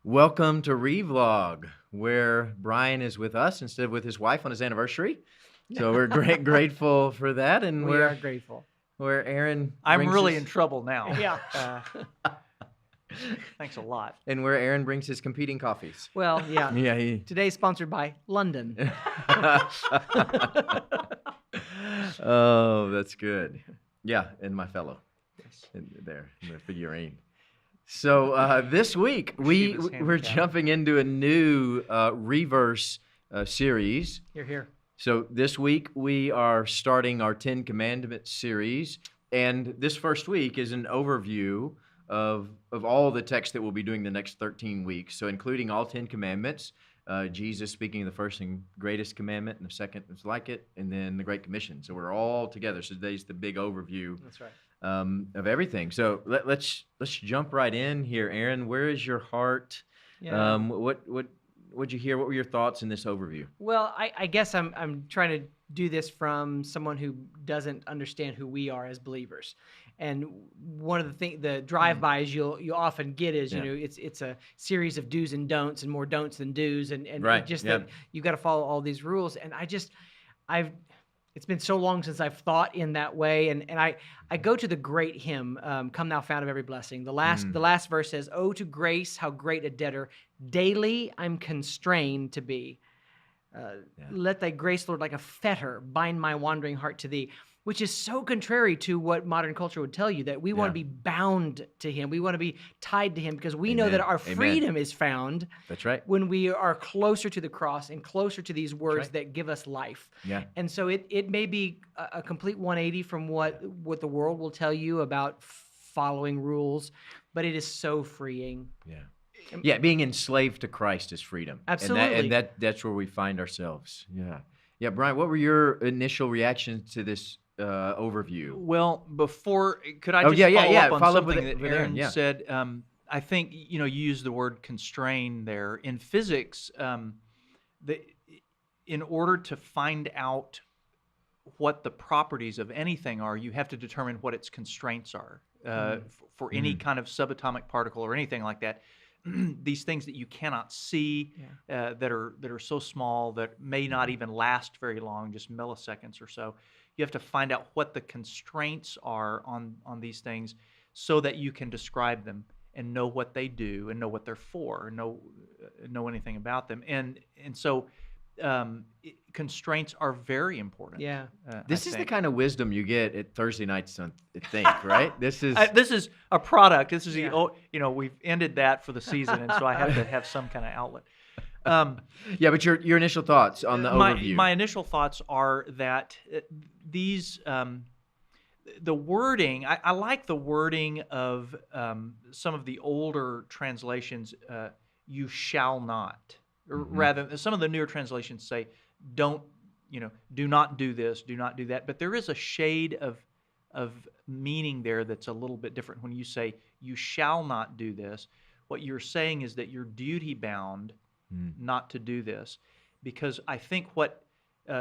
Welcome to Revlog, where Bryan is with us instead of with his wife on his anniversary. So we're grateful for that, and We are grateful. where Aaron I'm brings really his- in trouble now. Yeah. Thanks a lot. and where Aaron brings his competing coffees. Well, yeah. Yeah, Today's sponsored by London. Oh, that's good. Yeah, and my fellow in the figurine. So this week we're handicap. jumping into a new reverse series. Here. So this week we are starting our 10 Commandments series, and this first week is an overview of all the text that we'll be doing the next 13 weeks. So including all 10 Commandments, Jesus speaking of the first and greatest commandment, and the second is like it, and then the Great Commission. So we're all together. So today's the big overview. That's right. Of everything. So let's jump right in here, Aaron. Where is your heart? Yeah. What'd you hear? What were your thoughts in this overview? Well, I guess I'm trying to do this from someone who doesn't understand who we are as believers. And one of the drive-bys you'll often get is, Yeah. it's a series of do's and don'ts, and more don'ts than do's, and Right, just yeah. that you got to follow all these rules. And it's been so long since I've thought in that way, and I go to the great hymn, "Come Thou Fount of Every Blessing." The last verse says, "Oh, to grace, how great a debtor daily I'm constrained to be. Let Thy grace, Lord, like a fetter bind my wandering heart to Thee," which is so contrary to what modern culture would tell you, that we want to be bound to Him. We want to be tied to Him because we know that our freedom is found That's right. when we are closer to the cross and closer to these words right. that give us life. Yeah. And so it may be a complete 180 from what the world will tell you about following rules, but it is so freeing. Yeah. Yeah, being enslaved to Christ is freedom. Absolutely. And that's where we find ourselves. Yeah. Yeah, Bryan, what were your initial reactions to this overview? Well, could I just follow up on Follow up something with that Aaron, Aaron yeah. said? I think, you used the word constrain there. In physics, in order to find out what the properties of anything are, you have to determine what its constraints are. For any kind of subatomic particle or anything like that, these things that you cannot see, that are so small that may not even last very long, just milliseconds or so. You have to find out what the constraints are on these things so that you can describe them and know what they do and know what they're for and know anything about them. And so constraints are very important. Yeah. This is the kind of wisdom you get at Thursday nights on Think, right? This is This is a product. This is Yeah. we've ended that for the season, and so I have to have some kind of outlet. yeah, but your initial thoughts on the overview. My initial thoughts are that these the wording. I like the wording of some of the older translations. You shall not, or rather, some of the newer translations say, "Don't." Do not do this. Do not do that. But there is a shade of meaning there that's a little bit different. When you say you shall not do this, what you're saying is that you're duty bound not to do this, because I think what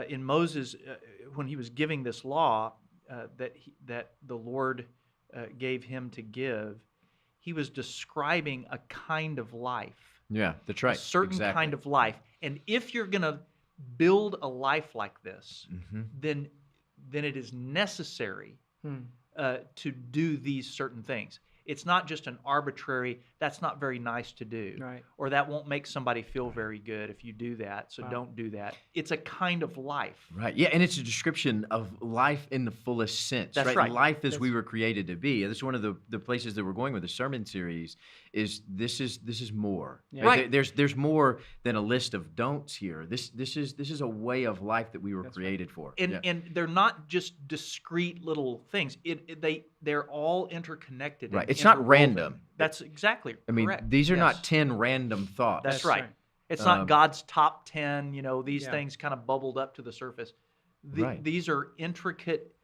in Moses, when he was giving this law that the Lord gave him to give, he was describing a kind of life. Yeah, that's right. A certain kind of life. And if you're going to build a life like this, then it is necessary to do these certain things. It's not just an arbitrary, that's not very nice to do. Right. Or that won't make somebody feel very good if you do that, so don't do that. It's a kind of life. Right. Yeah, and it's a description of life in the fullest sense. That's right. Life as we were created to be. And this is one of the places that we're going with the sermon series. This is more. Yeah. Right. There's more than a list of don'ts here. This is a way of life that we were created for. And they're not just discrete little things. They're all interconnected. Right. and It's not interwoven. random. That's exactly I mean, correct. these are Yes. not 10 random thoughts. That's right. right. It's not God's top 10, these Yeah. things kind of bubbled up to the surface. Right. These are intricate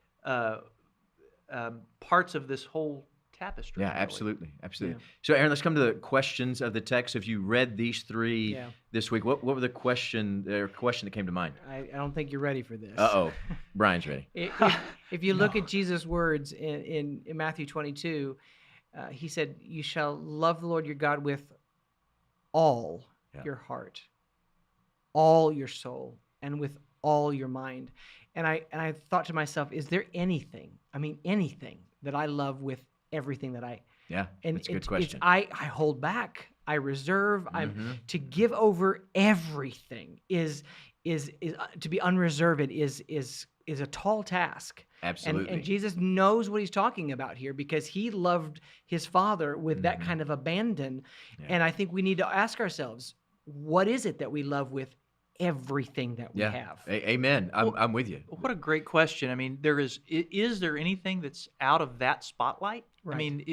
parts of this whole tapestry. Yeah, really. absolutely. Yeah. So, Aaron, let's come to the questions of the text. If you read these three Yeah. this week, what were the question that came to mind? I don't think you're ready for this. Uh-oh. Bryan's ready. If you look at Jesus' words in Matthew 22, he said, "You shall love the Lord your God with all Yeah. your heart, all your soul, and with all your mind. And I thought to myself, is there anything, anything that I love with everything that I, Yeah, and that's a good it's question. I hold back, I reserve, Mhm. to give over everything is to be unreserved is a tall task. Absolutely. And Jesus knows what he's talking about here because he loved his Father with that Mhm. kind of abandon. Yeah. And I think we need to ask ourselves, what is it that we love with everything that we Yeah. have? Amen. Well, I'm with you. What a great question. I mean, is there anything that's out of that spotlight? I Right. mean,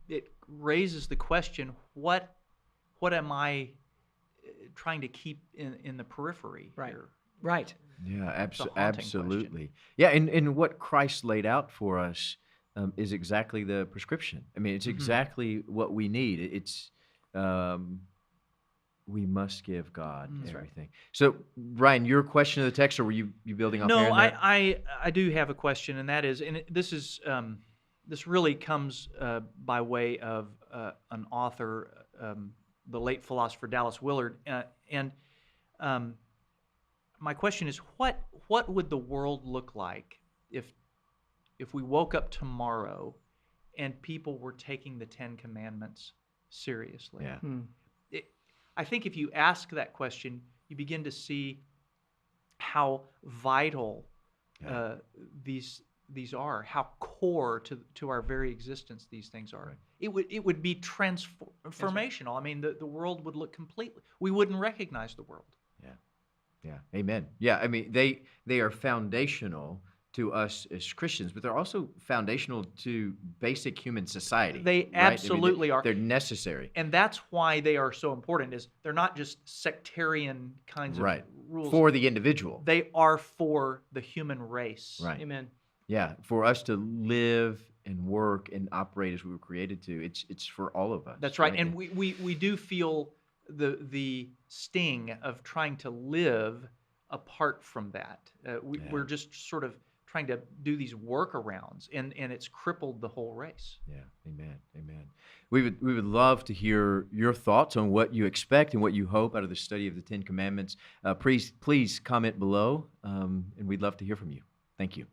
it raises the question, what am I trying to keep in the periphery Right. here? Right. Yeah, It's a haunting question. absolutely. Yeah, and what Christ laid out for us is exactly the prescription. I mean, it's Mhm. exactly what we need. It's we must give God That's right. everything. So, Brian, your question of the text, or were you building off No, Aaron there? I do have a question, and that is, this really comes by way of an author, the late philosopher Dallas Willard, and um, my question is, what would the world look like if we woke up tomorrow and people were taking the Ten Commandments seriously? Yeah. I think if you ask that question, you begin to see how vital Yeah. these are, how core to our very existence these things are. Right. It would be transformational. I mean, the world would look completely. We wouldn't recognize the world. Yeah. Yeah. Amen. Yeah. I mean, they are foundational to us as Christians, but they're also foundational to basic human society. They right? absolutely are. They're necessary. And that's why they are so important. Is they're not just sectarian kinds Right. of rules For the individual. They are for the human race. Right. Amen. Yeah, for us to live and work and operate as we were created to, it's for all of us. That's right. And we do feel the sting of trying to live apart from that. We're just sort of trying to do these workarounds, and it's crippled the whole race. Yeah, amen, amen. We would love to hear your thoughts on what you expect and what you hope out of the study of the Ten Commandments. Please comment below, and we'd love to hear from you. Thank you.